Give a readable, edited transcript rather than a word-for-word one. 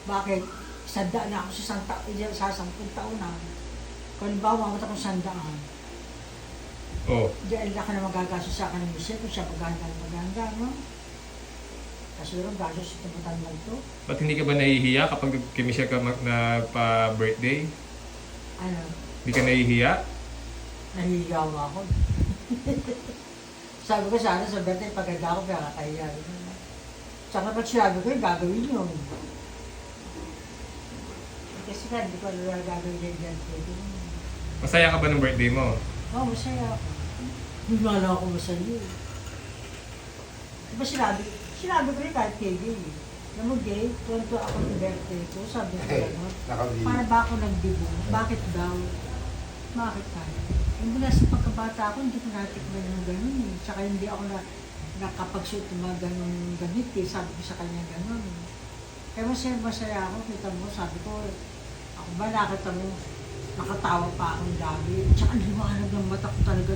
bakit? 100 na ako sa 10 taon na. Kung halimbawa, mamat akong 100. Oh. Diyan lang ka na magagastos sa akin ng Michelle kung siya maganda, no? Kasi yun, gastos ito matanda ito. Ba't hindi ka ba nahihiya kapag kay Michelle ka nagpa-birthday? Ano? Hindi ka nahihiya? Nahihiyaw ako. Sabi ko sana sa birthday, pagkanda ako, kaya kakahiya. Saka pag sinabi ko, gagawin yun. Kasi nga, hindi ko alam gagawin yung birthday ko. Masaya ka ba ng birthday mo? Oo, masaya ako. Hindi nga lang ako masaya eh. Diba sinabi ko rin kahit kay Gay eh. Alam mo Gay, tuwan-tuwa ako ng birthday ko, sabi ko gano'n. Para ba ako nagdibo? Bakit daw? Bakit tayo? Yung mula sa pagkabata ko, hindi ko natikman yung gano'n eh. Tsaka hindi ako nakapagsuot ng mga gano'ng gamit eh. Sabi ko sa kanya gano'n eh. Kaya masaya ako, kita mo, sabi ko, ako ba nakita mo, nakatawa pa akong lagi. Tsaka liwanag ng mata ko talaga